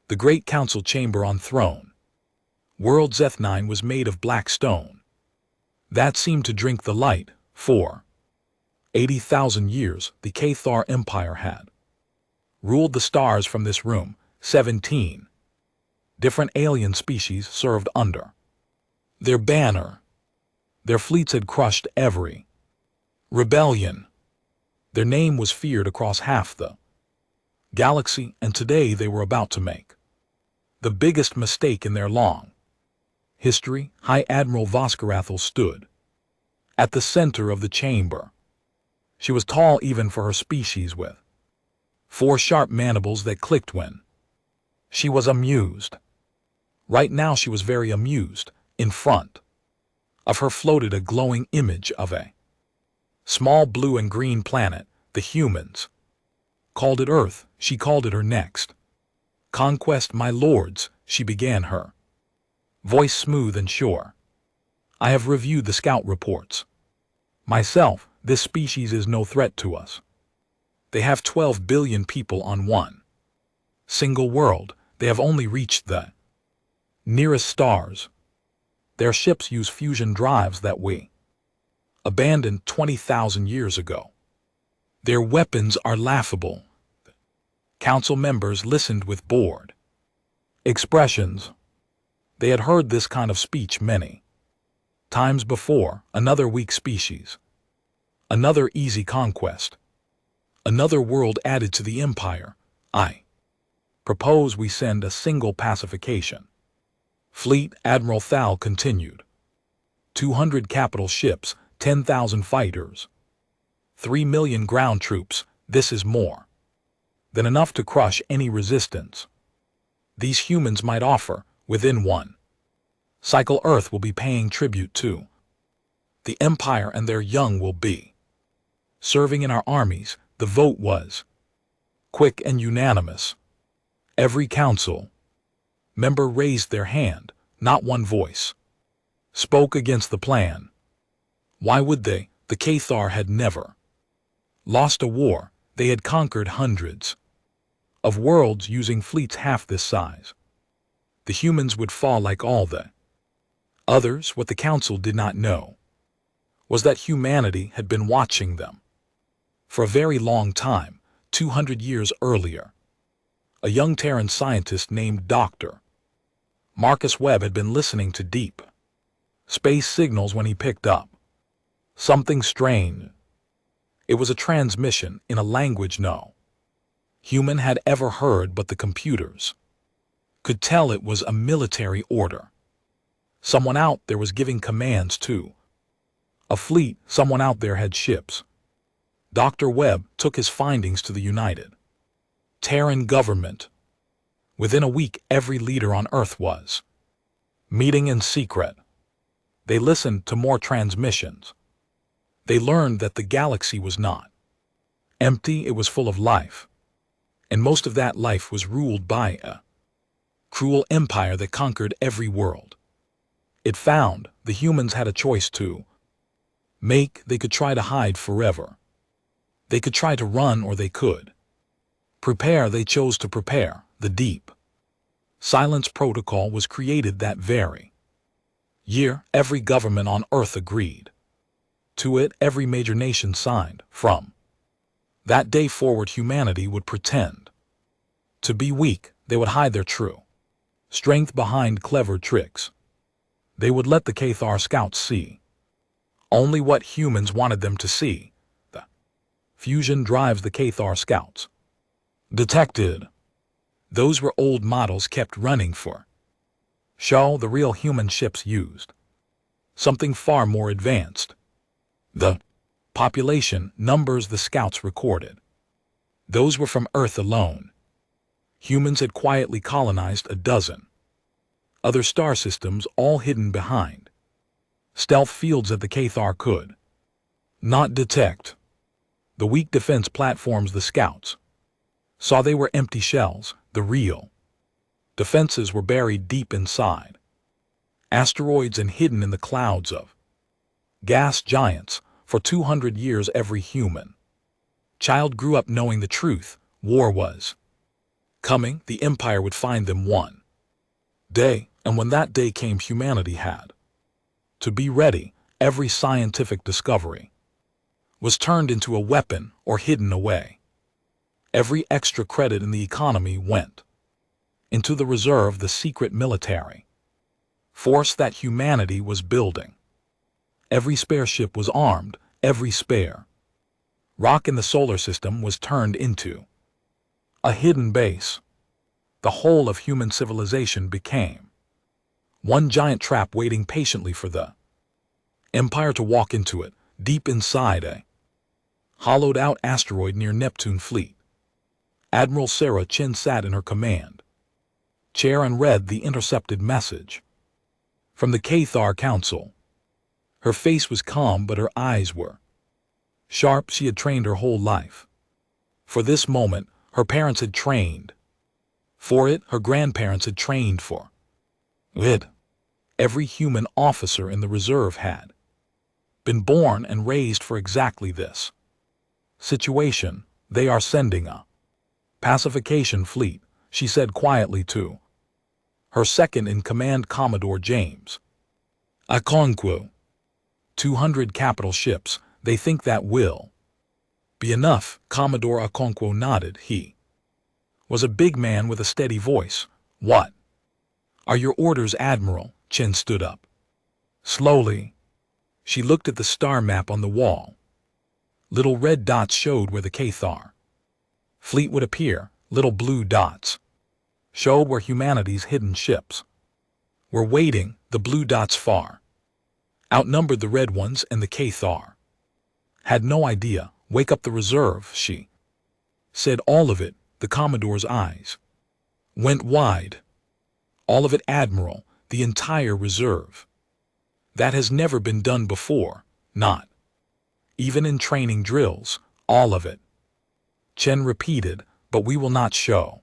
The Great Council Chamber on Throne. World's Eth9 was made of black stone. That seemed to drink the light. 80,000 years the Cathar Empire had ruled the stars from this room. 17 different alien species served under their banner. Their fleets had crushed every rebellion. Their name was feared across half the galaxy, and today they were about to make the biggest mistake in their long history. High Admiral Voskarathel stood at the center of the chamber. She was tall even for her species, with 4 sharp mandibles that clicked when she was amused. Right now she was very amused. In front of her floated a glowing image of a small blue and green planet. The humans called it Earth. She called it her next conquest. My lords, she began, her voice smooth and sure. I have reviewed the scout reports myself. This species is no threat to us. They have 12 billion people on one single world. They have only reached the nearest stars. Their ships use fusion drives that we abandoned 20,000 years ago. Their weapons are laughable. Council members listened with bored expressions. They had heard this kind of speech many times before. Another weak species. Another easy conquest. Another world added to the empire. I propose we send a single pacification fleet. Admiral Thal continued. 200 capital ships, 10,000 fighters, 3 million ground troops. This is more than enough to crush any resistance these humans might offer. Within one cycle, Earth will be paying tribute to the Empire, and their young will be serving in our armies. The vote was quick and unanimous. Every council member raised their hand. Not one voice spoke against the plan. Why would they? The Cathar had never lost a war. They had conquered hundreds of worlds using fleets half this size. The humans would fall like all the others. What the council did not know was that humanity had been watching them for a very long time. 200 years earlier, a young Terran scientist named Dr. Marcus Webb had been listening to deep space signals when he picked up something strange. It was a transmission in a language no human had ever heard, but the computers could tell it was a military order. Someone out there was giving commands to a fleet. Someone out there had ships. Dr. Webb took his findings to the United Terran government. Within a week, every leader on Earth was meeting in secret. They listened to more transmissions. They learned that the galaxy was not empty, it was full of life. And most of that life was ruled by a cruel empire that conquered every world. It found the humans had a choice to make. They could try to hide forever. They could try to run, or they could prepare. They chose to prepare. The deep silence protocol was created that very year. Every government on Earth agreed to it. Every major nation signed. From that day forward, humanity would pretend to be weak. They would hide their true strength behind clever tricks. They would let the Cathar scouts see only what humans wanted them to see. The fusion drives the Cathar scouts detected. Those were old models kept running for show. The real human ships used something far more advanced. The population numbers the scouts recorded, those were from Earth alone. Humans had quietly colonized a dozen other star systems, all hidden behind stealth fields that the Cathar could not detect. The weak defense platforms the scouts saw, they were empty shells. The real defenses were buried deep inside asteroids and hidden in the clouds of gas giants. For 200 years, every human child grew up knowing the truth. War was Coming, the Empire would find them one day, and when that day came, humanity had to be ready. Every scientific discovery was turned into a weapon or hidden away. Every extra credit in the economy went into the reserve, the secret military force that humanity was building. Every spare ship was armed, every spare rock in the solar system was turned into a hidden base. The whole of human civilization became one giant trap waiting patiently for the Empire to walk into it. Deep inside a hollowed-out asteroid near Neptune fleet, Admiral Sarah Chin sat in her command chair and read the intercepted message from the Cathar Council. Her face was calm, but her eyes were sharp. She had trained her whole life for this moment. Her parents had trained for it. Her grandparents had trained for it. Every human officer in the reserve had been born and raised for exactly this situation. They are sending a pacification fleet, she said quietly to her second-in-command, Commodore James Okonkwo. 200 capital ships. They think that will be enough. Commodore Okonkwo nodded. He was a big man with a steady voice. What are your orders, Admiral? Chin stood up slowly. She looked at the star map on the wall. Little red dots showed where the Cathar fleet would appear. Little blue dots showed where humanity's hidden ships were waiting. The blue dots far outnumbered the red ones, and the Cathar had no idea. Wake up the reserve, she said. All of it. The Commodore's eyes went wide. All of it, Admiral. The entire reserve. That has never been done before, not even in training drills. All of it, Chen repeated, but we will not show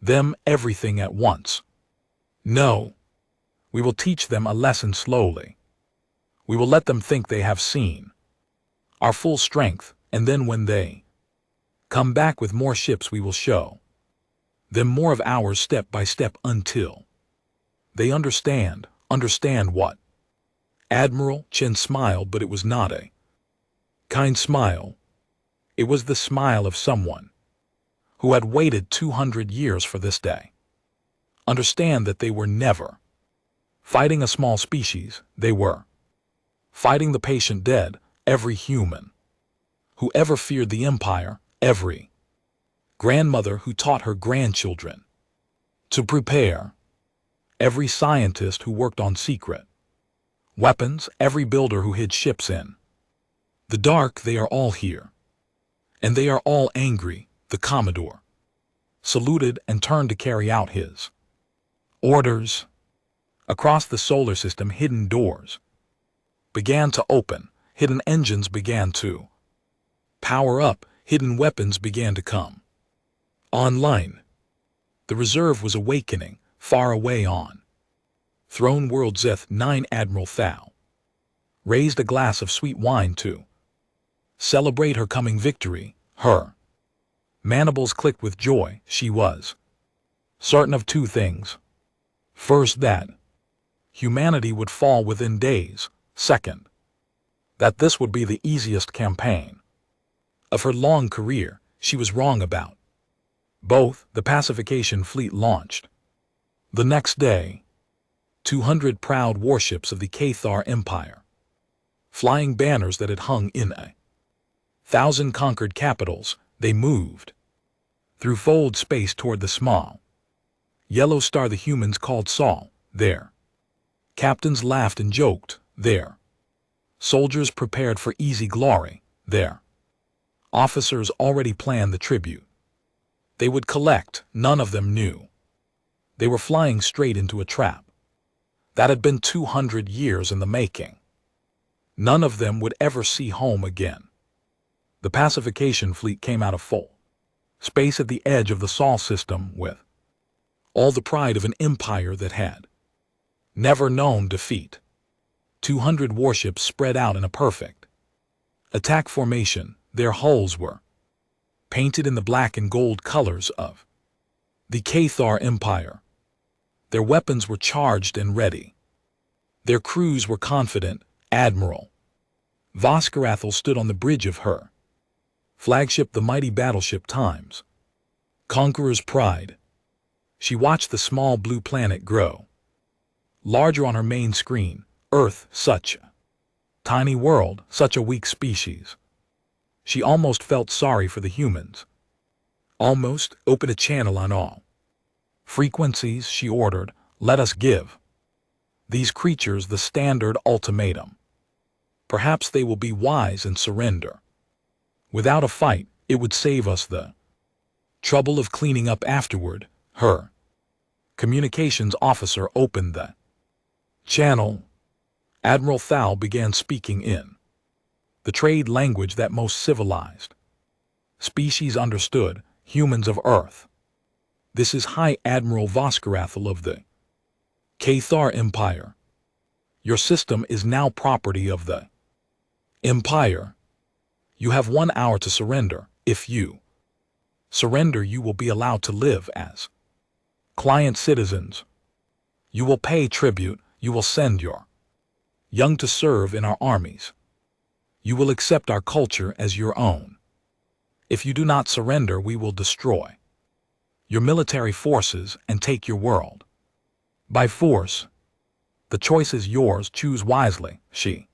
them everything at once. No, we will teach them a lesson slowly. We will let them think they have seen our full strength, and then when they come back with more ships, we will show them more of ours step by step until they understand. Understand what? Admiral? Chen smiled, but it was not a kind smile. It was the smile of someone who had waited 200 years for this day. Understand that they were never fighting a small species. They were fighting the patient dead. Every human who ever feared the Empire, every grandmother who taught her grandchildren to prepare, every scientist who worked on secret weapons, every builder who hid ships in the dark. They are all here, and they are all angry. The Commodore saluted and turned to carry out his orders. Across the solar system, hidden doors began to open. Hidden engines began to power up. Hidden weapons began to come online. The reserve was awakening. Far away on Throne World Zeth 9, Admiral Thao raised a glass of sweet wine to celebrate her coming victory. Her mandibles clicked with joy. She was certain of two things. First, that humanity would fall within days. Second, that this would be the easiest campaign of her long career. She was wrong about both. The pacification fleet launched the next day. 200 proud warships of the Cathar Empire, flying banners that had hung in 1,000 conquered capitals. They moved through fold space toward the small yellow star the humans called Sol. Their captains laughed and joked. Their soldiers prepared for easy glory. Their officers already planned the tribute they would collect. None of them knew they were flying straight into a trap that had been 200 years in the making. None of them would ever see home again. The pacification fleet came out of full space at the edge of the Sol system with all the pride of an empire that had never known defeat. 200 warships spread out in a perfect attack formation. Their hulls were painted in the black and gold colors of The Cathar Empire. Their weapons were charged and ready. Their crews were confident. Admiral Voskarathel stood on the bridge of her flagship, the mighty battleship Times. Conqueror's pride. She watched the small blue planet grow larger on her main screen. Earth, such a tiny world, such a weak species. She almost felt sorry for the humans. Almost. Open a channel on all frequencies, she ordered. Let us give these creatures the standard ultimatum. Perhaps they will be wise and surrender. Without a fight, it would save us the trouble of cleaning up afterward. Her communications officer opened the channel. Admiral Thal began speaking in the trade language that most civilized species understood, humans of Earth. This is High Admiral Voskarathel of the Cathar Empire. Your system is now property of the Empire. You have 1 hour to surrender. If you surrender, you will be allowed to live as client citizens. You will pay tribute. You will send your young to serve in our armies. You will accept our culture as your own. If you do not surrender, we will destroy your military forces and take your world by force. The choice is yours. Choose wisely. She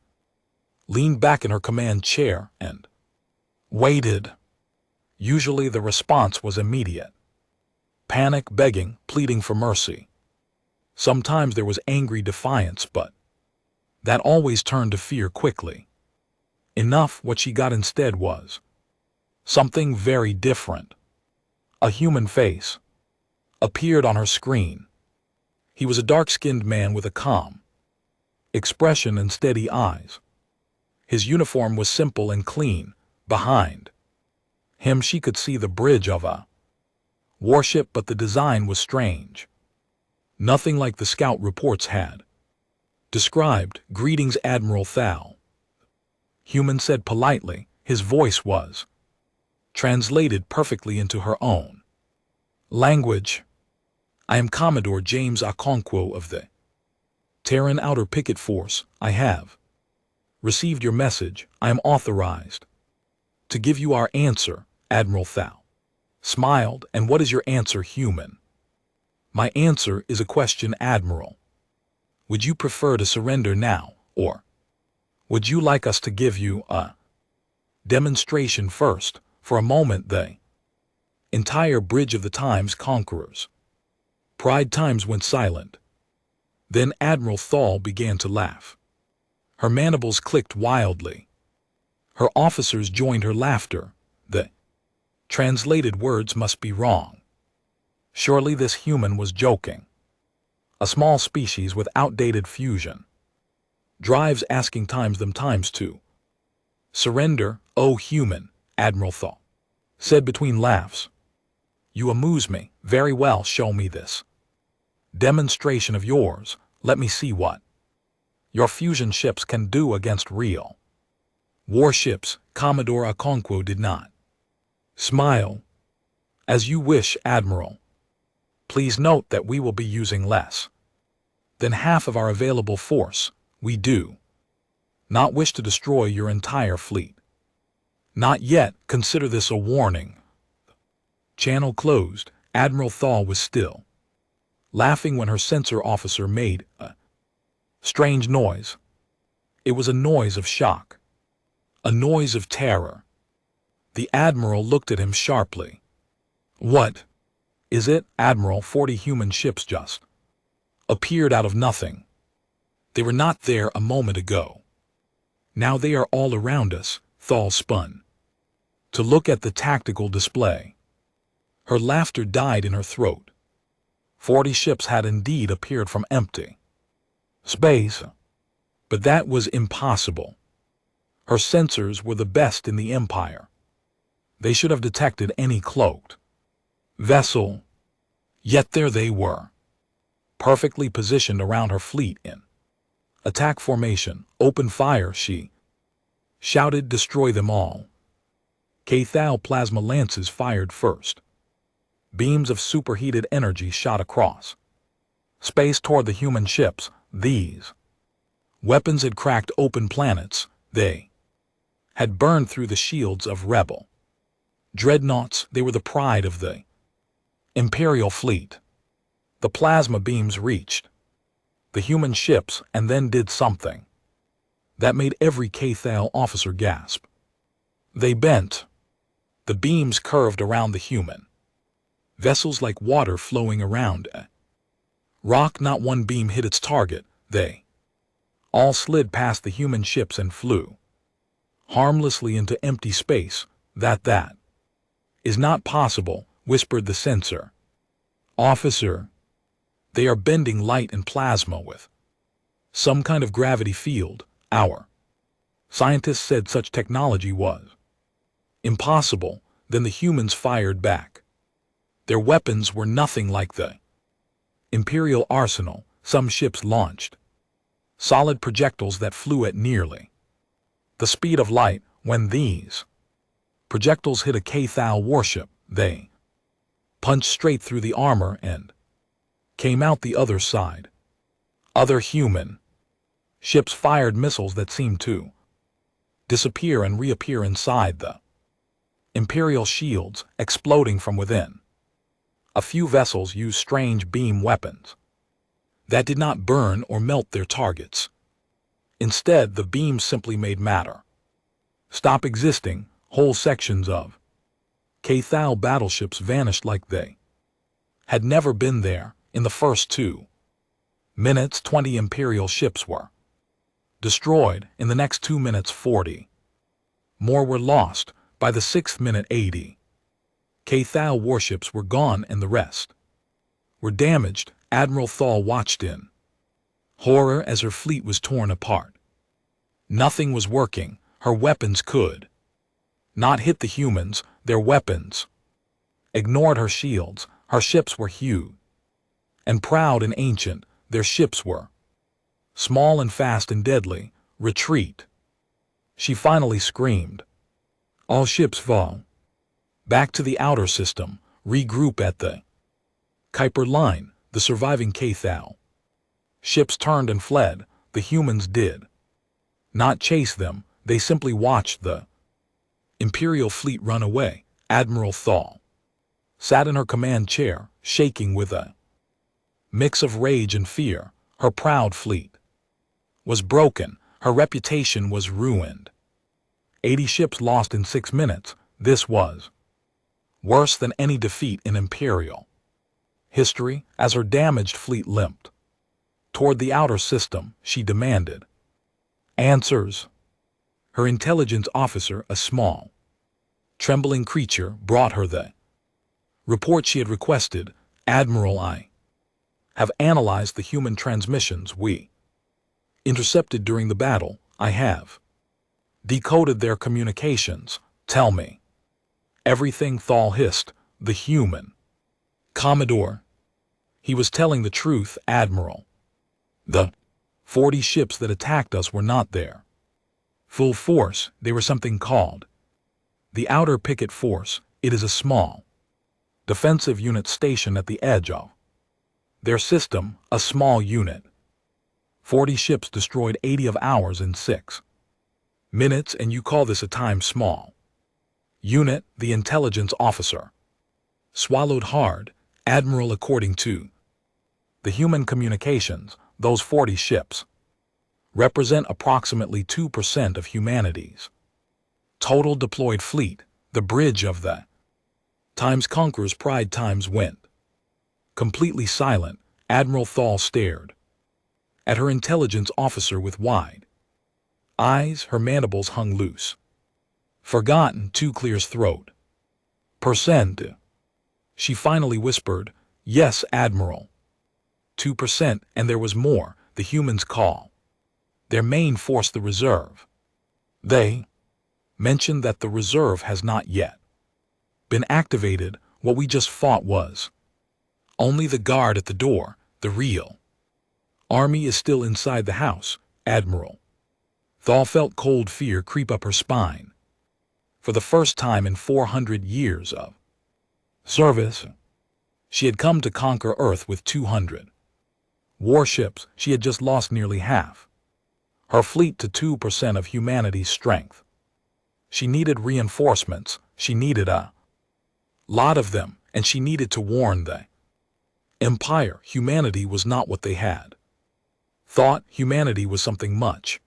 leaned back in her command chair and waited. Usually the response was immediate. Panic, begging, pleading for mercy. Sometimes there was angry defiance, but that always turned to fear quickly. Enough. What she got instead was something very different. A human face appeared on her screen. He was a dark-skinned man with a calm expression and steady eyes. His uniform was simple and clean. Behind him she could see the bridge of a warship, but the design was strange. Nothing like the scout reports had described. Greetings, Admiral Thal. Human said politely. His voice was translated perfectly into her own language. I am Commodore James Okonkwo of the Terran Outer Picket Force. I have received your message. I am authorized to give you our answer. Admiral Thal smiled. And what is your answer, human? My answer is a question, Admiral. Would you prefer to surrender now, or would you like us to give you a demonstration first? For a moment the entire bridge of the Times conquerors Pride Times went silent. Then Admiral Thal began to laugh. Her mandibles clicked wildly. Her officers joined her laughter. The translated words must be wrong. Surely this human was joking. A small species with outdated fusion drives, asking them times to surrender. Oh, human, Admiral Thal said between laughs. You amuse me. Very well, show me this demonstration of yours. Let me see what your fusion ships can do against real warships. Commodore Okonkwo did not smile. As you wish, Admiral. Please note that we will be using less than half of our available force. We do not wish to destroy your entire fleet. Not yet. Consider this a warning. Channel closed. Admiral Thal was still laughing when her sensor officer made a strange noise. It was a noise of shock, a noise of terror. The Admiral looked at him sharply. What is it, Admiral? 40 human ships just appeared out of nothing. They were not there a moment ago. Now they are all around us. Thal spun to look at the tactical display. Her laughter died in her throat. 40 ships had indeed appeared from empty space. But that was impossible. Her sensors were the best in the Empire. They should have detected any cloaked vessel. Yet there they were, perfectly positioned around her fleet in attack formation. Open fire, she shouted. Destroy them all. Cathal plasma lances fired first. Beams of superheated energy shot across space toward the human ships. These weapons had cracked open planets. They had burned through the shields of rebel dreadnoughts. They were the pride of the Imperial fleet. The plasma beams reached the human ships and then did something that made every Cathal officer gasp. They bent. The beams curved around the human vessels like water flowing around a rock. Not one beam hit its target. They all slid past the human ships and flew harmlessly into empty space. That is not possible, whispered the censor officer. They are bending light and plasma with some kind of gravity field. Our scientists said such technology was impossible. Then the humans fired back. Their weapons were nothing like the Imperial arsenal. Some ships launched solid projectiles that flew at nearly the speed of light. When these projectiles hit a Cathal warship, they punched straight through the armor and came out the other side. Other human ships fired missiles that seemed to disappear and reappear inside the Imperial shields, exploding from within. A few vessels used strange beam weapons that did not burn or melt their targets. Instead, the beams simply made matter stop existing. Whole sections of Cathal battleships vanished like they had never been there. In the first 2 minutes, 20 Imperial ships were destroyed. In the next 2 minutes, 40 more were lost. By the 6th minute, 80 Cathal warships were gone and the rest were damaged. Admiral Thal watched in horror as her fleet was torn apart. Nothing was working. Her weapons could not hit the humans. Their weapons ignored her shields. Her ships were huge and proud and ancient. Their ships were small and fast and deadly. Retreat, she finally screamed. All ships fall back to the outer system. Regroup at the Kuiper line. The surviving Cathal ships turned and fled. The humans did not chase them. They simply watched the Imperial fleet run away. Admiral Thal sat in her command chair, shaking with a mix of rage and fear. Her proud fleet was broken. Her reputation was ruined. 80 ships lost in 6 minutes. This was worse than any defeat in Imperial history. As her damaged fleet limped toward the outer system, she demanded answers. Her intelligence officer, a small, trembling creature, brought her the report she had requested. Admiral, I have analyzed the human transmissions we intercepted during the battle. I have decoded their communications. Tell me everything. Thal hissed. The human Commodore. He was telling the truth, Admiral. The 40 ships that attacked us were not there full force. They were something called the Outer Picket Force. It is a small defensive unit stationed at the edge of their system, a small unit. 40 ships destroyed 80 of ours in 6 minutes, and you call this a time small unit? The intelligence officer swallowed hard. Admiral, according to the human communications, those 40 ships represent approximately 2% of humanity's total deployed fleet. The bridge of the times conquerors pride times went completely silent. Admiral Thal stared at her intelligence officer with wide eyes. Her mandibles hung loose. Forgotten to clear his throat. Percent. She finally whispered, yes, Admiral. 2%, and there was more. The humans call their main force the reserve. They mentioned that the reserve has not yet been activated. What we just fought was only the guard at the door. The real army is still inside the house, Admiral. Thal felt cold fear creep up her spine. For the first time in 400 years of service, She had come to conquer Earth with 200 warships. She had just lost nearly half her fleet to 2% of humanity's strength. She needed reinforcements. She needed a lot of them, and she needed to warn the Empire humanity was not what they had thought. Humanity was something much,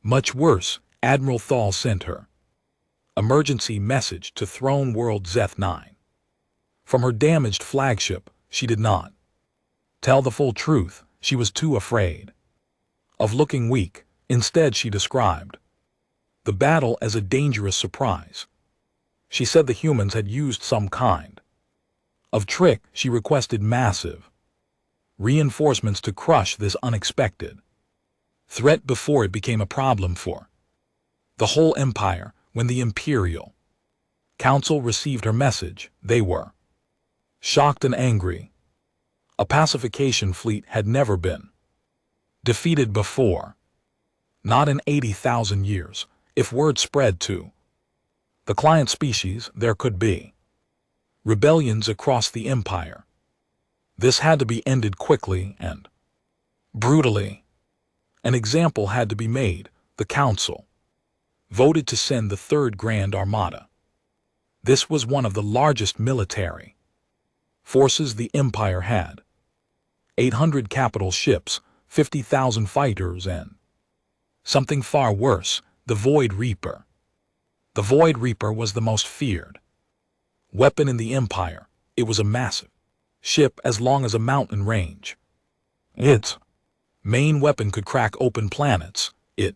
much worse. Admiral Thal sent her emergency message to Throne World Zeth-9. From her damaged flagship, she did not tell the full truth. She was too afraid of looking weak. Instead, she described the battle as a dangerous surprise. She said the humans had used some kind of trick. She requested massive reinforcements to crush this unexpected threat before it became a problem for the whole empire. When the Imperial Council received her message, they were shocked and angry. A pacification fleet had never been defeated before, not in 80,000 years. If word spread to the client species, there could be rebellions across the empire. This had to be ended quickly and brutally. An example had to be made. The Council voted to send the Third Grand Armada. This was one of the largest military forces the Empire had. 800 capital ships, 50,000 fighters, and something far worse, the Void Reaper. The Void Reaper was the most feared weapon in the Empire. It was a massive ship as long as a mountain range. Its main weapon could crack open planets. It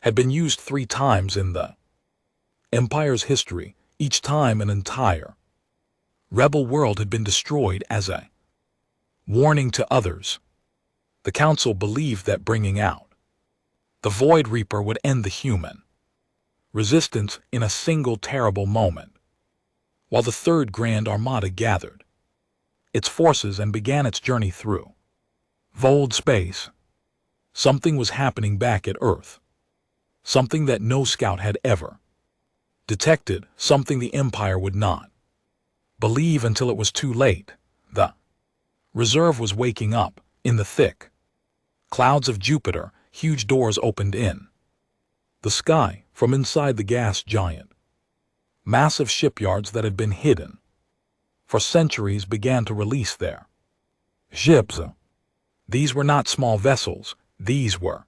had been used 3 times in the Empire's history. Each time an entire rebel world had been destroyed as a warning to others. The Council believed that bringing out the Void Reaper would end the human resistance in a single terrible moment. While the Third Grand Armada gathered its forces and began its journey through void space, something was happening back at Earth. Something that no scout had ever detected, something the Empire would not believe until it was too late. The reserve was waking up. In the thick clouds of Jupiter, huge doors opened in the sky from inside the gas giant. Massive shipyards that had been hidden for centuries began to release their ships. These were not small vessels. These were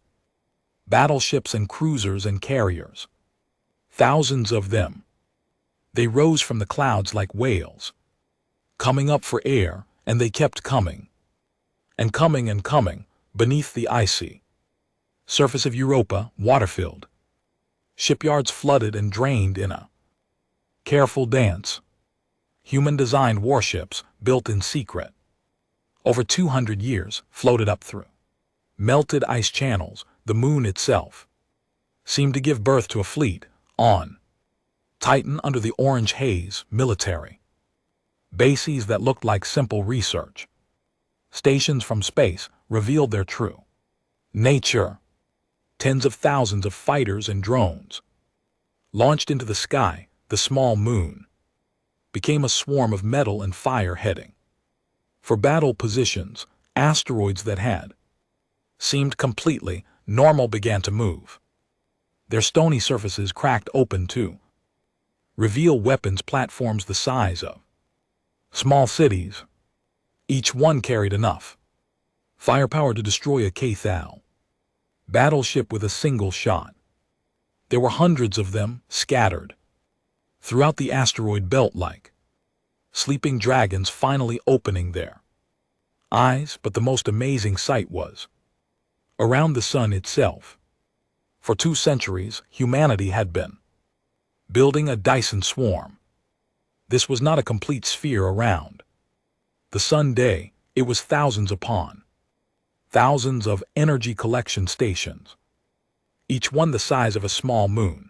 battleships and cruisers and carriers. Thousands of them. They rose from the clouds like whales, coming up for air, and they kept coming, and coming and coming, beneath the icy surface of Europa, water-filled. Shipyards flooded and drained in a careful dance. Human-designed warships, built in secret, over 200 years, floated up through melted ice channels. The moon itself seemed to give birth to a fleet on Titan under the orange haze. Military bases that looked like simple research stations from space revealed their true nature. Tens of thousands of fighters and drones launched into the sky. The small moon became a swarm of metal and fire heading for battle positions. Asteroids that had seemed completely normal began to move. Their stony surfaces cracked open to reveal weapons platforms the size of small cities. Each one carried enough firepower to destroy a Cathal battleship with a single shot. There were hundreds of them scattered throughout the asteroid belt like sleeping dragons finally opening their eyes. But the most amazing sight was around the sun itself. For 2 centuries, humanity had been building a Dyson swarm. This was not a complete sphere around the sun day. It was thousands upon thousands of energy collection stations, each one the size of a small moon,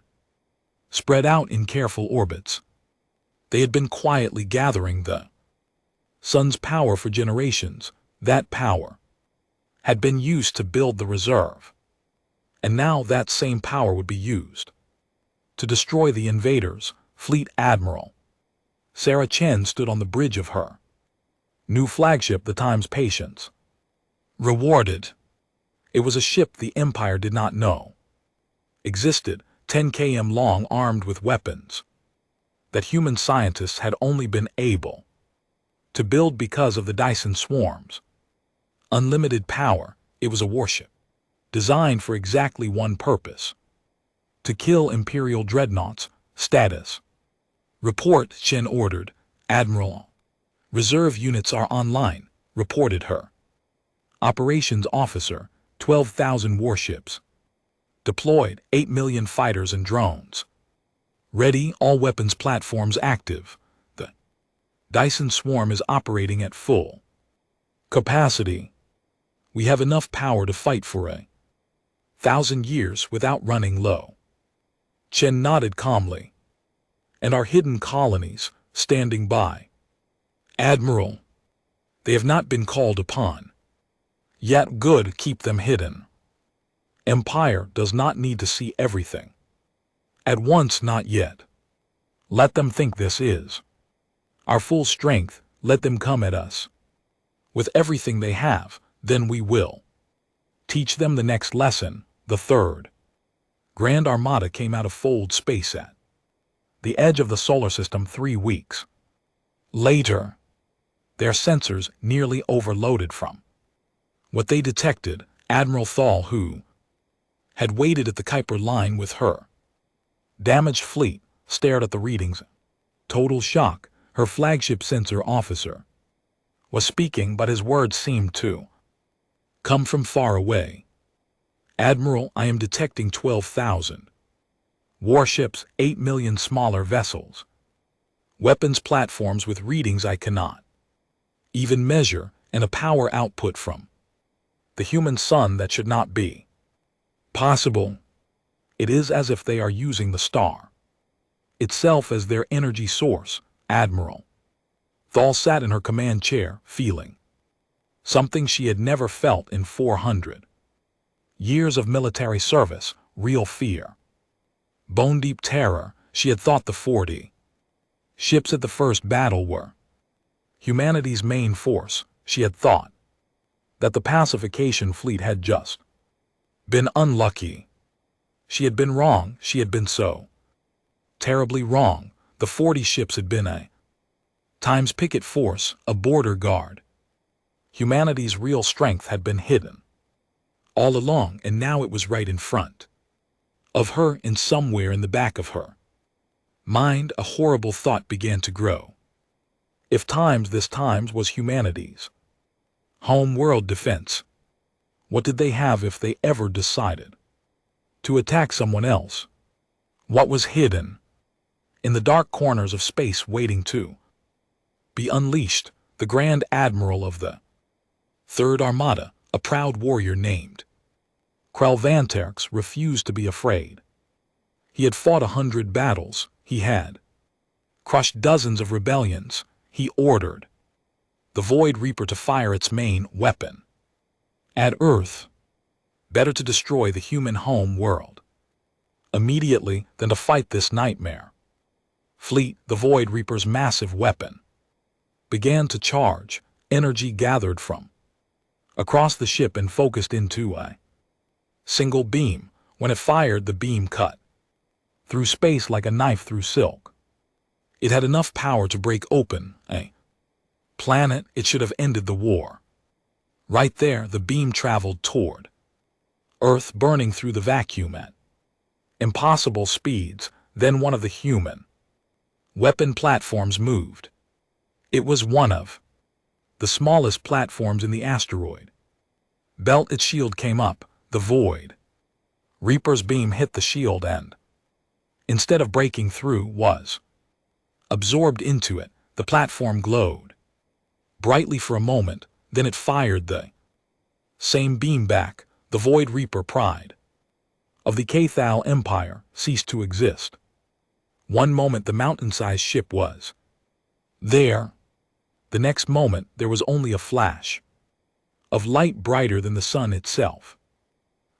spread out in careful orbits. They had been quietly gathering the sun's power for generations. That power had been used to build the reserve, and now that same power would be used to destroy the invaders. Fleet Admiral Sarah Chen stood on the bridge of her New flagship the time's patience. Rewarded. It was a ship the Empire did not know existed, 10 km long, armed with weapons that human scientists had only been able to build because of the Dyson swarms. Unlimited power, it was a warship designed for exactly one purpose: to kill Imperial dreadnoughts. Status. Report, Chen ordered. Admiral. Reserve units are online, reported her. Operations officer, 12,000 warships. Deployed, 8 million fighters and drones. Ready, all weapons platforms active. The Dyson swarm is operating at full capacity. We have enough power to fight for 1,000 years without running low. Chen nodded calmly. And our hidden colonies, standing by. Admiral. They have not been called upon. Yet good, keep them hidden. Empire does not need to see everything at once, not yet. Let them think this is our full strength, let them come at us with everything they have, then we will teach them the next lesson. The third Grand Armada came out of Fold space at the edge of the solar system 3 weeks later. Their sensors nearly overloaded from what they detected. Admiral Thal, who had waited at the Kuiper line with her damaged fleet, stared at the readings. Total shock. Her flagship sensor officer was speaking, but his words seemed to come from far away. Admiral, I am detecting 12,000 warships, 8 million smaller vessels, weapons platforms with readings I cannot even measure, and a power output from the human sun that should not be possible. It is as if they are using the star itself as their energy source. Admiral Thal sat in her command chair, feeling something she had never felt in 400 years of military service, real fear. Bone-deep terror. She had thought the 40 ships at the first battle were humanity's main force. She had thought that the pacification fleet had just been unlucky. She had been wrong. She had been so terribly wrong. The 40 ships had been a times picket force, a border guard. Humanity's real strength had been hidden all along, and now it was right in front of her, and somewhere in the back of her mind a horrible thought began to grow. If this times was humanity's home world defense, what did they have if they ever decided to attack someone else? What was hidden in the dark corners of space waiting to be unleashed? The Grand Admiral of the Third Armada, a proud warrior named Krell Vanterx, refused to be afraid. He had fought 100 battles. He had crushed dozens of rebellions. He ordered the Void Reaper to fire its main weapon at Earth. Better to destroy the human home world immediately than to fight this nightmare fleet. The Void Reaper's massive weapon began to charge. Energy gathered from across the ship and focused into a single beam. When it fired, the beam cut through space like a knife through silk. It had enough power to break open a planet. It should have ended the war. Right there, the beam traveled toward Earth, burning through the vacuum at impossible speeds. Then one of the human weapon platforms moved. It was one of the smallest platforms in the asteroid belt. Its shield came up. The Void Reaper's beam hit the shield and, instead of breaking through, was absorbed into it. The platform glowed brightly for a moment, then it fired the same beam back. The Void Reaper pride of the Cathal Empire ceased to exist. One moment the mountain-sized ship was there. The next moment there was only a flash of light brighter than the sun itself.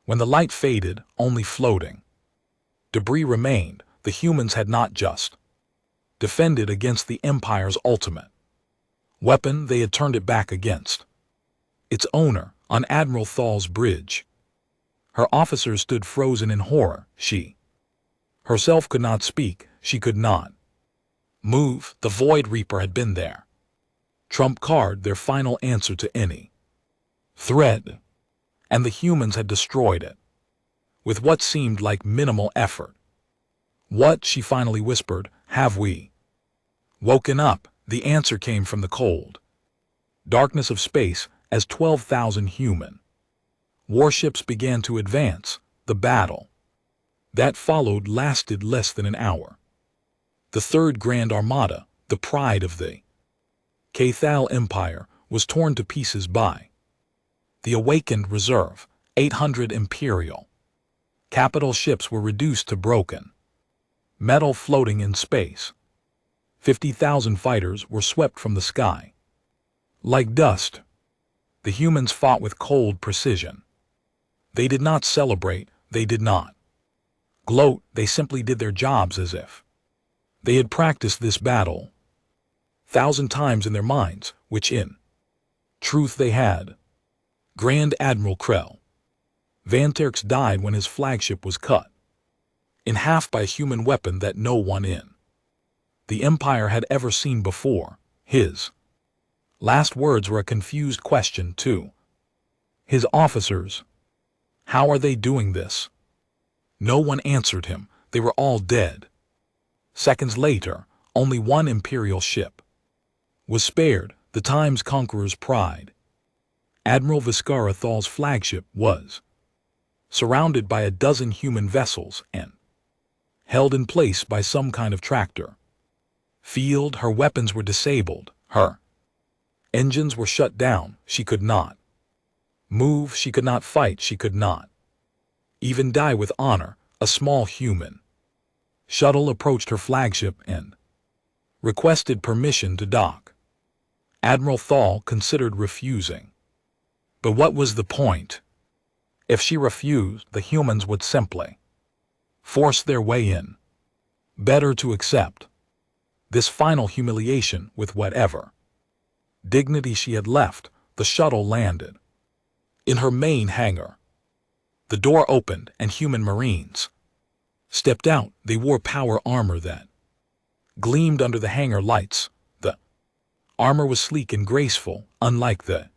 When the light faded, only floating debris remained. The humans had not just defended against the Empire's ultimate weapon they had turned it back against its owner on Admiral Thal's bridge. Her officers stood frozen in horror. She herself could not speak. She could not move. The Void Reaper had been there. Trump card, their final answer to any threat. And the humans had destroyed it with what seemed like minimal effort. What, she finally whispered, have we woken up? The answer came from the cold darkness of space as 12,000 human warships began to advance. The battle that followed lasted less than an hour. The Third Grand Armada, the pride of the Cathal Empire, was torn to pieces by the awakened reserve. 800 Imperial capital ships were reduced to broken metal floating in space. 50,000 fighters were swept from the sky like dust. The humans fought with cold precision. They did not celebrate, they did not gloat, they simply did their jobs as if they had practiced this battle 1,000 times in their minds, which in truth they had. Grand Admiral Krell Vanterx died when his flagship was cut in half by a human weapon that no one in the Empire had ever seen before. His last words were a confused question to his officers. How are they doing this? No one answered him. They were all dead. Seconds later, only one Imperial ship was spared, the Time's Conqueror's pride. Admiral Viscara Thal's flagship was surrounded by a dozen human vessels and held in place by some kind of tractor field. Her weapons were disabled. Her engines were shut down. She could not move. She could not fight. She could not even die with honor. A small human shuttle approached her flagship and requested permission to dock. Admiral Thal considered refusing. But what was the point? If she refused, the humans would simply force their way in. Better to accept this final humiliation with whatever dignity she had left. The shuttle landed in her main hangar. The door opened and human Marines stepped out. They wore power armor that gleamed under the hangar lights. The armor was sleek and graceful, unlike the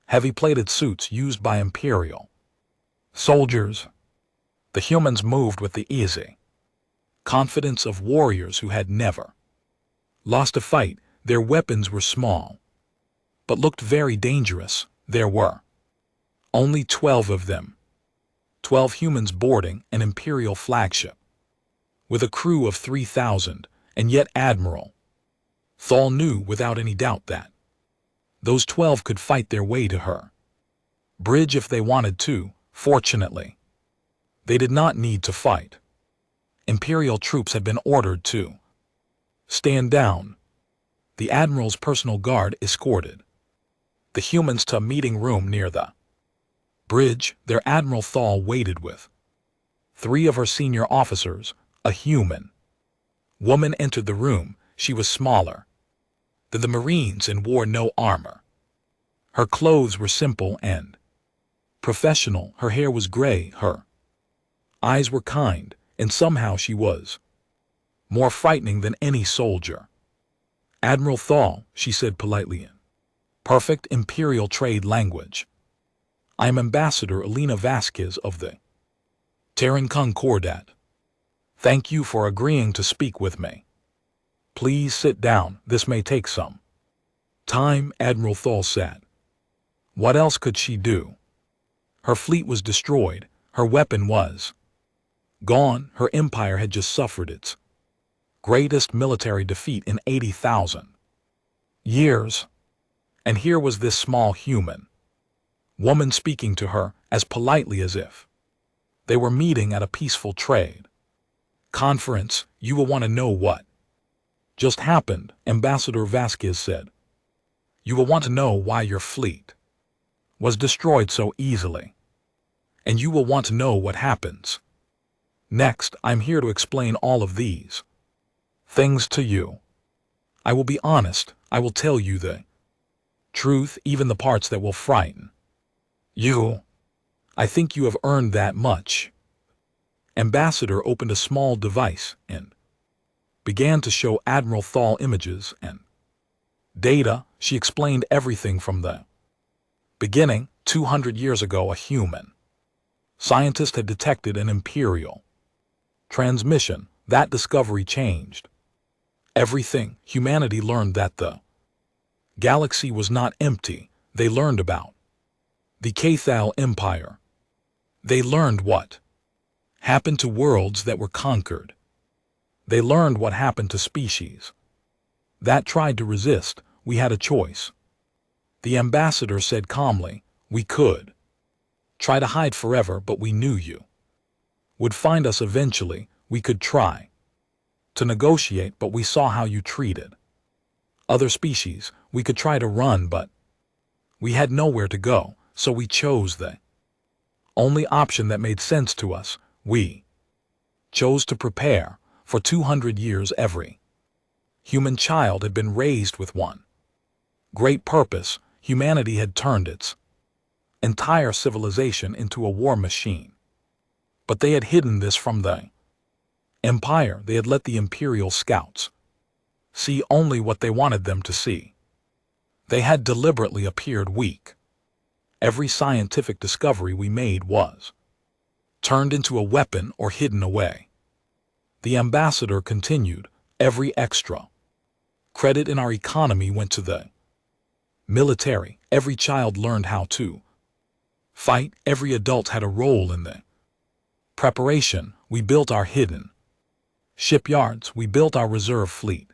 heavy-plated suits used by Imperial soldiers. The humans moved with the easy confidence of warriors who had never lost a fight. Their weapons were small, but looked very dangerous. There were only 12 of them. 12 humans boarding an Imperial flagship with a crew of 3,000, and yet Admiral Thal knew without any doubt that those 12 could fight their way to her bridge if they wanted to. Fortunately, they did not need to fight. Imperial troops had been ordered to stand down. The Admiral's personal guard escorted the humans to a meeting room near the bridge. There Admiral Thal waited with 3 of her senior officers. A human woman entered the room. She was smaller than the Marines and wore no armor. Her clothes were simple and professional. Her hair was gray. Her eyes were kind, and somehow she was more frightening than any soldier. Admiral Thal, she said politely in perfect Imperial trade language. I am Ambassador Elena Vasquez of the Terran Concordat. Thank you for agreeing to speak with me. Please sit down. This may take some time. Admiral Thal said. What else could she do? Her fleet was destroyed. Her weapon was gone. Her empire had just suffered its greatest military defeat in 80,000 years. And here was this small human woman speaking to her as politely as if they were meeting at a peaceful trade conference. You will want to know what just happened, Ambassador Vasquez said. You will want to know why your fleet was destroyed so easily. And you will want to know what happens next. I'm here to explain all of these things to you. I will be honest. I will tell you the truth, even the parts that will frighten you. I think you have earned that much. Ambassador opened a small device and began to show Admiral Thal images and data. She explained everything from the beginning. 200 years ago, a human scientist had detected an Imperial transmission. That discovery changed everything. Humanity learned that the galaxy was not empty. They learned about the Cathal Empire. They learned what happened to worlds that were conquered. They learned what happened to species that tried to resist. We had a choice. The ambassador said calmly, we could try to hide forever, but we knew you would find us eventually. We could try to negotiate, but we saw how you treated other species. We could try to run, but we had nowhere to go, so we chose the only option that made sense to us. We chose to prepare. For 200 years, every human child had been raised with one great purpose. Humanity had turned its entire civilization into a war machine. But they had hidden this from the Empire. They had let the Imperial scouts see only what they wanted them to see. They had deliberately appeared weak. Every scientific discovery we made was turned into a weapon or hidden away. The ambassador continued, every extra credit in our economy went to the military. Every child learned how to fight. Every adult had a role in the preparation. We built our hidden shipyards. We built our reserve fleet.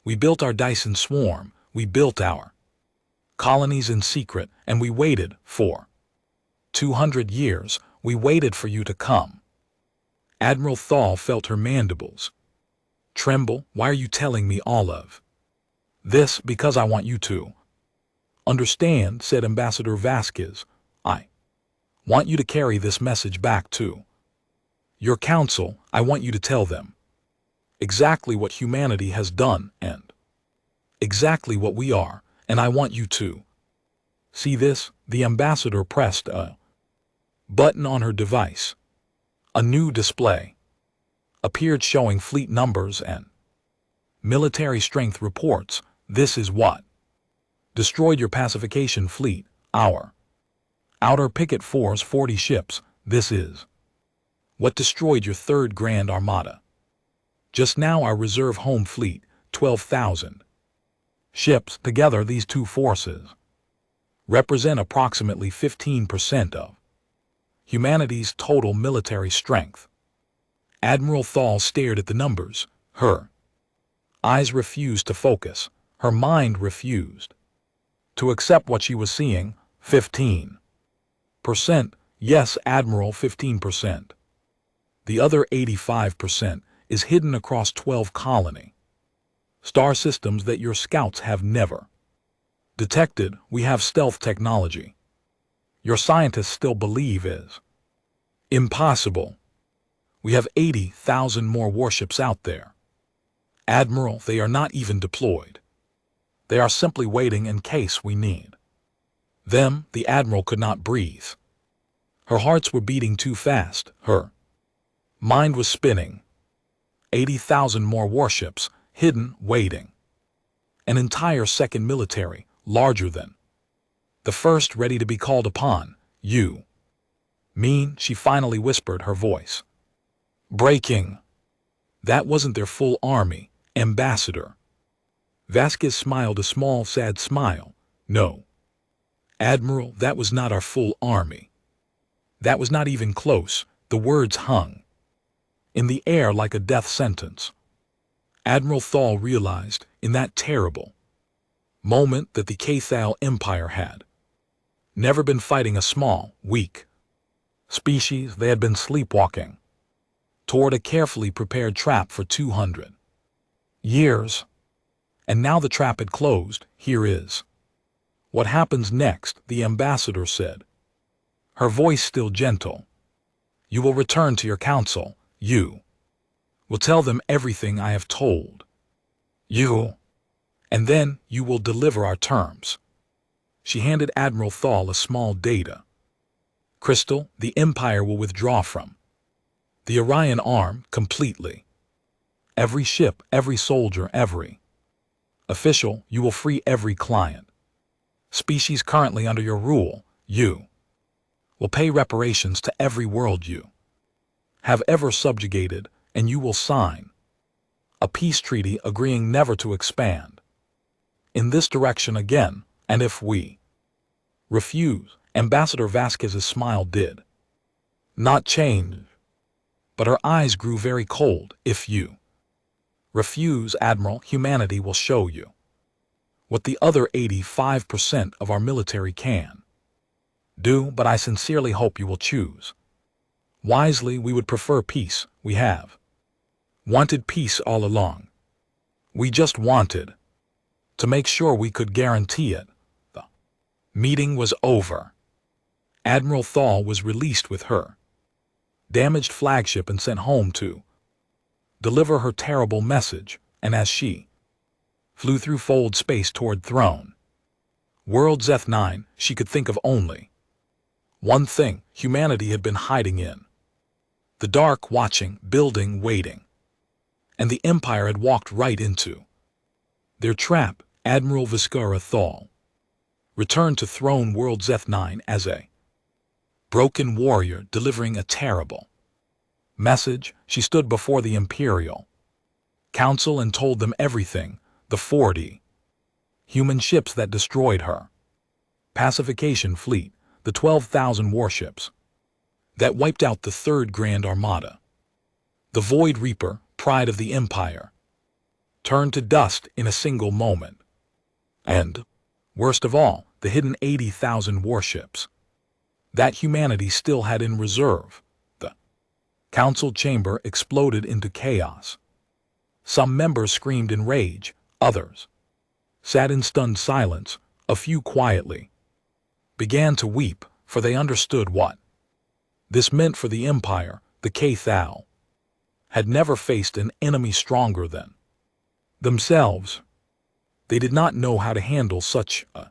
We built our Dyson swarm. We built our colonies in secret, and we waited for 200 years. We waited for you to come. Admiral Thal felt her mandibles tremble. Why are you telling me all of this? Because I want you to understand, said Ambassador Vasquez. I want you to carry this message back to your council. I want you to tell them exactly what humanity has done and exactly what we are, and I want you to see this. The ambassador pressed a button on her device. A new display appeared showing fleet numbers and military strength reports. This is what destroyed your pacification fleet. Our outer picket force 40 ships. This is what destroyed your third Grand Armada. Just now our reserve home fleet, 12,000 ships. Together these two forces represent approximately 15% of humanity's total military strength. Admiral Thal stared at the numbers. Her eyes refused to focus. Her mind refused to accept what she was seeing. 15%. Yes, Admiral, 15%. The other 85% is hidden across 12 colony star systems that your scouts have never detected. We have stealth technology your scientists still believe is impossible. We have 80,000 more warships out there. Admiral, they are not even deployed. They are simply waiting in case we need them. The Admiral could not breathe. Her hearts were beating too fast. Her mind was spinning. 80,000 more warships, hidden, waiting. An entire second military, larger than the first, ready to be called upon. You mean, she finally whispered, her voice breaking. That wasn't their full army, Ambassador. Vasquez smiled a small, sad smile. No, Admiral, that was not our full army. That was not even close. The words hung in the air like a death sentence. Admiral Thal realized, in that terrible moment, that the Cathal Empire had never been fighting a small, weak species. They had been sleepwalking toward a carefully prepared trap for 200 years. And now the trap had closed. Here is what happens next, the ambassador said, her voice still gentle. You will return to your council. You will tell them everything I have told you. And then you will deliver our terms. She handed Admiral Thal a small data crystal the Empire will withdraw from. The Orion arm completely. Every ship, every soldier, every official, you will free every client. Species currently under your rule, you will pay reparations to every world you have ever subjugated, and you will sign a peace treaty agreeing never to expand in this direction again, and if we refuse, Ambassador Vasquez's smile did not change, but her eyes grew very cold. If you refuse, Admiral, humanity will show you what the other 85% of our military can do, but I sincerely hope you will choose wisely. We would prefer peace. We have wanted peace all along. We just wanted to make sure we could guarantee it. The meeting was over. Admiral Thal was released with her damaged flagship and sent home to deliver her terrible message, and as she flew through fold space toward throne world Zeth-9, she could think of only one thing: humanity had been hiding in the dark, watching, building, waiting, and the Empire had walked right into their trap. Admiral Viscera Thal returned to throne world Zeth-9 as a broken warrior delivering a terrible message. She stood before the Imperial Council and told them everything: the 40 human ships that destroyed her pacification fleet, the 12,000 warships that wiped out the Third Grand Armada, the Void Reaper, pride of the Empire, turned to dust in a single moment, and, worst of all, the hidden 80,000 warships that humanity still had in reserve. The council chamber exploded into chaos. Some members screamed in rage, others sat in stunned silence, a few quietly began to weep, for they understood what this meant for the Empire. The Cathal had never faced an enemy stronger than themselves. They did not know how to handle such a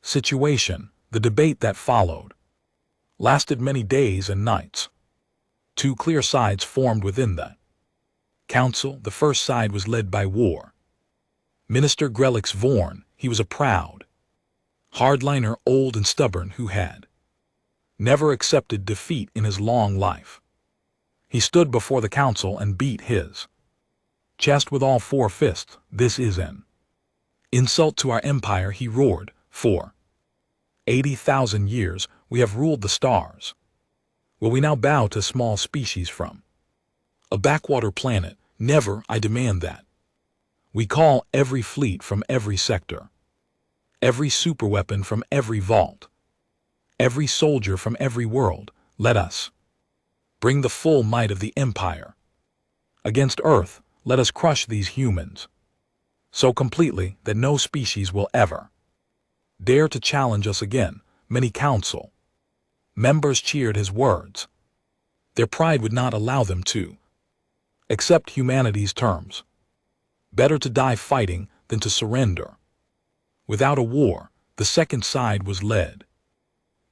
situation. The debate that followed lasted many days and nights. Two clear sides formed within the council. The first side was led by War Minister Grelix Vorn. He was a proud hardliner, old and stubborn, who had never accepted defeat in his long life. He stood before the council and beat his chest with all four fists. This is an insult to our empire, he roared. For 80,000 years we have ruled the stars. Will we now bow to small species from a backwater planet? Never. I demand that we call every fleet from every sector, every superweapon from every vault, every soldier from every world. Let us bring the full might of the Empire against Earth. Let us crush these humans so completely that no species will ever dare to challenge us again. Many council members cheered his words. Their pride would not allow them to accept humanity's terms. Better to die fighting than to surrender without a war. The second side was led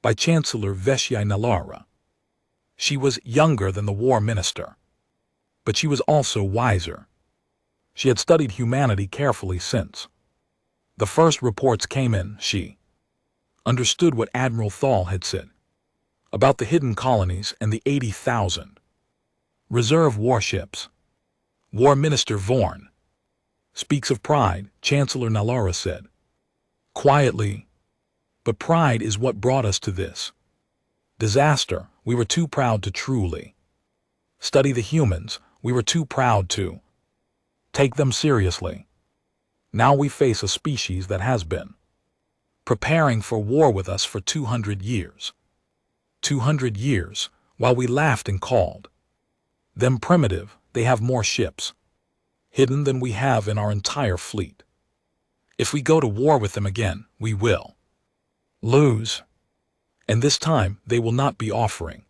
by Chancellor Veshya Nalara. She was younger than the war minister, but she was also wiser. She had studied humanity carefully since the first reports came in. She understood what Admiral Thal had said about the hidden colonies and the 80,000 reserve warships. War Minister Vorn speaks of pride, Chancellor Nalara said quietly, but pride is what brought us to this disaster. We were too proud to truly study the humans. We were too proud to take them seriously. Now we face a species that has been preparing for war with us for 200 years. 200 years, while we laughed and called them primitive. They have more ships hidden than we have in our entire fleet. If we go to war with them again, we will lose. And this time they will not be offering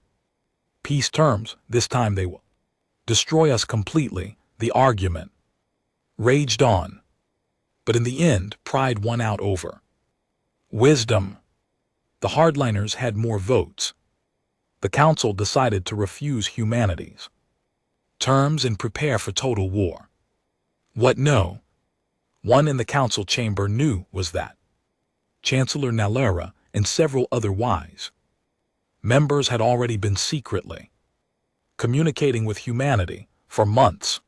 peace terms. This time they will destroy us completely. The argument raged on. But in the end, pride won out over wisdom. The hardliners had more votes. The council decided to refuse humanity's terms and prepare for total war. What no one in the council chamber knew was that Chancellor Nalera and several other wise members had already been secretly communicating with humanity for months.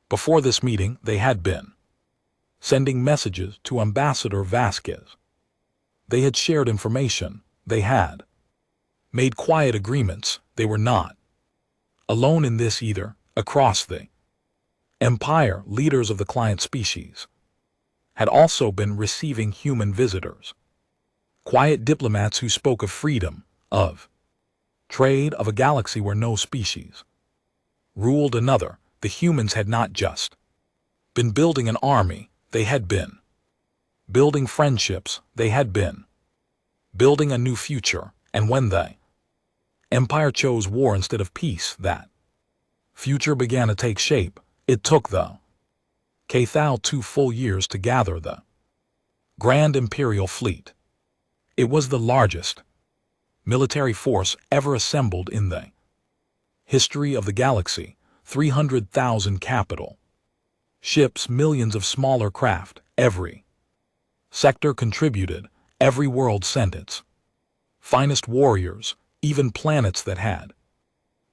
Before this meeting, they had been sending messages to Ambassador Vasquez. They had shared information. They had made quiet agreements. They were not alone in this either. Across the empire, leaders of the client species had also been receiving human visitors. Quiet diplomats who spoke of freedom, of trade, of a galaxy where no species ruled another. The humans had not just been building an army, they had been building friendships, they had been building a new future, and when the empire chose war instead of peace, that future began to take shape. It took the Cathal 2 full years to gather the Grand Imperial Fleet. It was the largest military force ever assembled in the history of the galaxy. 300,000 capital ships, millions of smaller craft. Every sector contributed. Every world sent its finest warriors. Even planets that had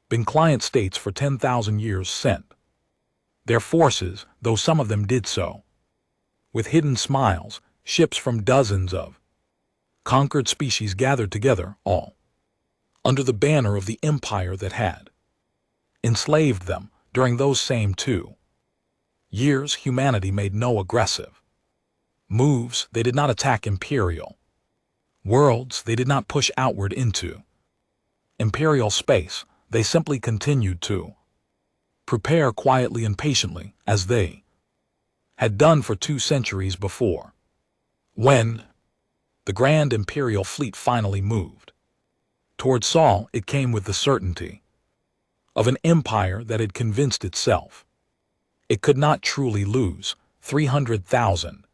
been client states for 10,000 years sent their forces, though some of them did so with hidden smiles. Ships from dozens of conquered species gathered together, all under the banner of the empire that had enslaved them. During those same 2 years, humanity made no aggressive moves. They did not attack imperial worlds. They did not push outward into imperial space. They simply continued to prepare quietly and patiently, as they had done for 2 centuries before. When the Grand Imperial Fleet finally moved toward Sol, it came with the certainty of an empire that had convinced itself it could not truly lose. 300,000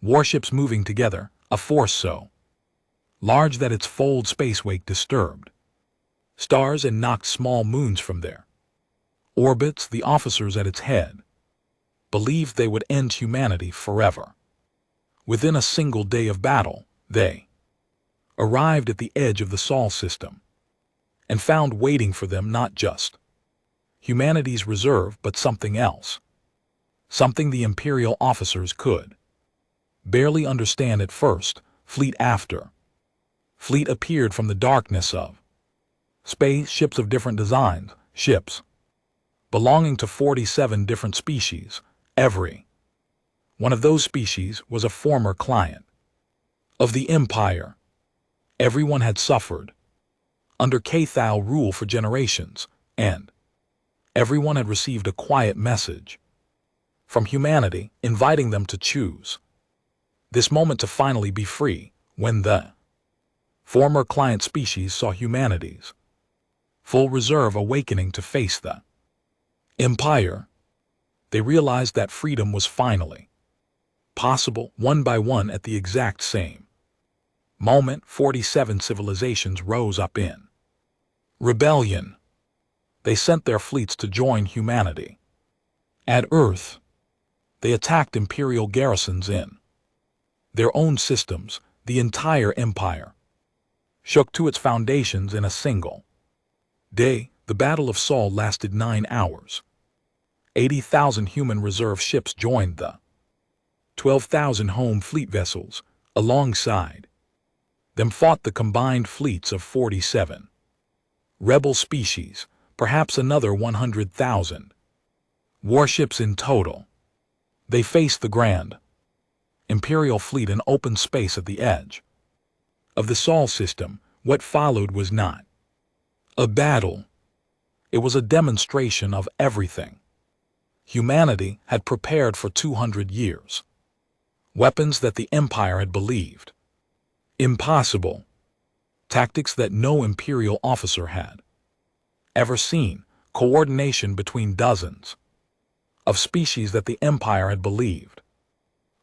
warships moving together, a force so large that its fold spacewake disturbed stars and knocked small moons from their orbits. The officers at its head believed they would end humanity forever. Within a single day of battle, they arrived at the edge of the Sol system and found waiting for them not just humanity's reserve, but something else. Something the Imperial officers could barely understand at first. Fleet after fleet appeared from the darkness of space, ships of different designs, ships belonging to 47 different species. Every one of those species was a former client of the Empire. Everyone had suffered under Cathal rule for generations, and everyone had received a quiet message from humanity inviting them to choose this moment to finally be free. When the former client species saw humanity's full reserve awakening to face the Empire, they realized that freedom was finally possible. One by one, at the exact same moment, 47 civilizations rose up in rebellion. They sent their fleets to join humanity. At Earth, they attacked imperial garrisons in their own systems. The entire empire shook to its foundations in a single day. The Battle of Sol lasted 9 hours. 80,000 human reserve ships joined the 12,000 home fleet vessels. Alongside them fought the combined fleets of 47 rebel species, perhaps another 100,000 warships in total. They faced the Grand Imperial Fleet in open space at the edge of the Sol system. What followed was not a battle. It was a demonstration of everything humanity had prepared for 200 years. Weapons that the Empire had believed impossible. Tactics that no Imperial officer had ever seen. Coordination between dozens of species that the Empire had believed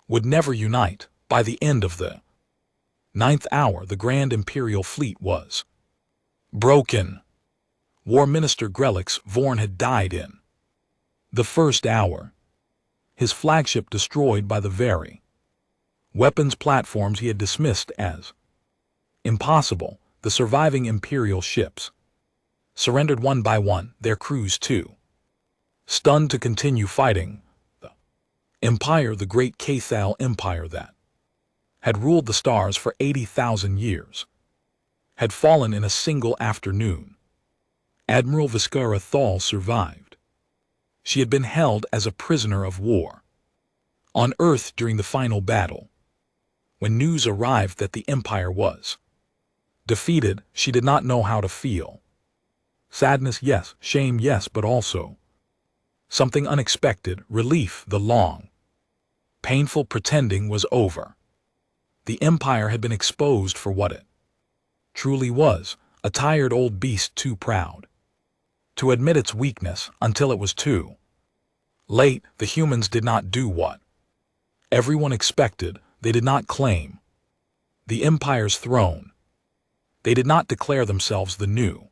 would never unite. By the end of the 9th hour, the Grand Imperial Fleet was broken. War Minister Grelix Vorn had died in the 1st hour, his flagship destroyed by the very weapons platforms he had dismissed as impossible. The surviving Imperial ships surrendered one by one, their crews too stunned to continue fighting. The Empire, the great Cathal Empire that had ruled the stars for 80,000 years, had fallen in a single afternoon. Admiral Viscara Thal survived. She had been held as a prisoner of war on Earth during the final battle. When news arrived that the Empire was defeated, she did not know how to feel. Sadness, yes. Shame, yes, but also something unexpected, relief. The long, painful pretending was over. The Empire had been exposed for what it truly was, a tired old beast too proud to admit its weakness until it was too late. The humans did not do what everyone expected. They did not claim the Empire's throne. They did not declare themselves the new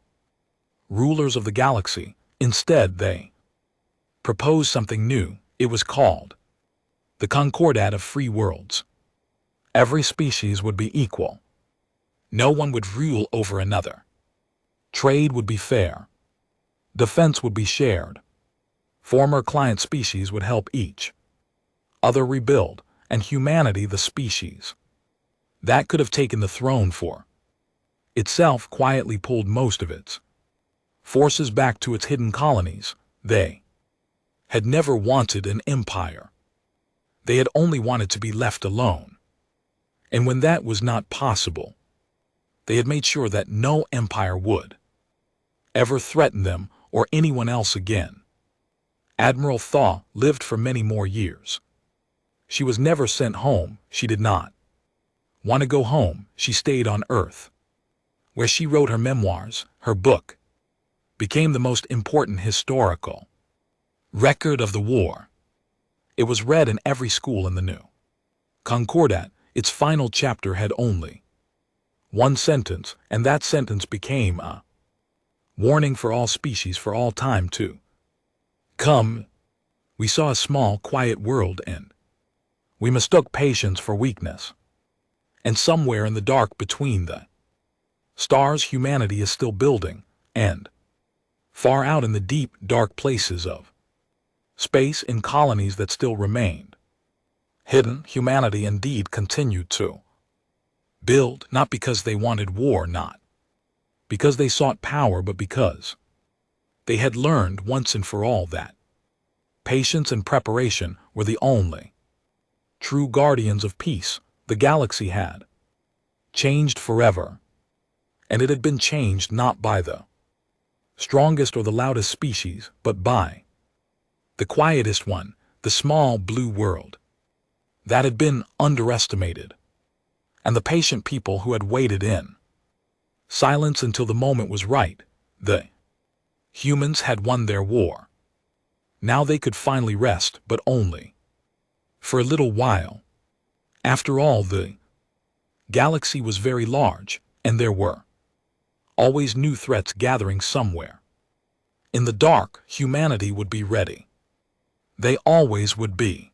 rulers of the galaxy. Instead, they proposed something new. It was called the Concordat of Free Worlds. Every species would be equal. No one would rule over another. Trade would be fair. Defense would be shared. Former client species would help each other rebuild, and humanity, the species that could have taken the throne for itself, quietly pulled most of its forces back to its hidden colonies. They had never wanted an empire. They had only wanted to be left alone. And when that was not possible, they had made sure that no empire would ever threaten them or anyone else again. Admiral Thaw lived for many more years. She was never sent home. She did not want to go home. She stayed on Earth, where she wrote her memoirs. Her book became the most important historical record of the war. It was read in every school in the new Concordat. Its final chapter had only one sentence, and that sentence became a warning for all species for all time to come. We saw a small, quiet world, and we mistook patience for weakness. And somewhere in the dark between the stars, humanity is still building, and far out in the deep, dark places of space, in colonies that still remained hidden, humanity indeed continued to build, not because they wanted war, not because they sought power, but because they had learned once and for all that patience and preparation were the only true guardians of peace. The galaxy had changed forever, and it had been changed not by the strongest or the loudest species, but by the quietest one, the small blue world that had been underestimated, and the patient people who had waited in silence until the moment was right. The humans had won their war. Now they could finally rest, but only for a little while. After all, the galaxy was very large, and there were always new threats gathering somewhere. In the dark, humanity would be ready. They always would be.